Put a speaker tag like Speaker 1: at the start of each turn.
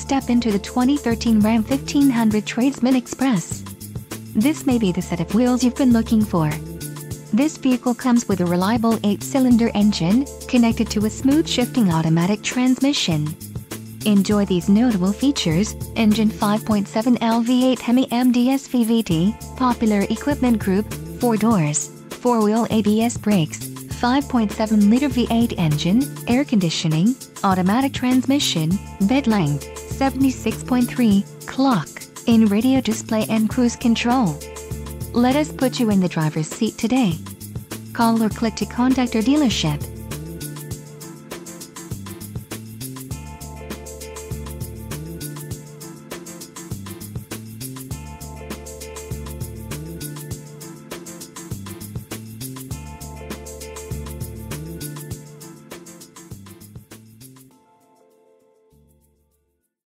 Speaker 1: step into the 2013 Ram 1500 Tradesman Express. This may be the set of wheels you've been looking for. This vehicle comes with a reliable 8-cylinder engine, connected to a smooth shifting automatic transmission. Enjoy these notable features: engine 5.7 L V8 Hemi MDS VVT, popular equipment group, 4 doors, 4-wheel ABS brakes, 5.7-liter V8 engine, air conditioning, automatic transmission, bed length, 76.3, clock, in radio display and cruise control. Let us put you in the driver's seat today. Call or click to contact our dealership.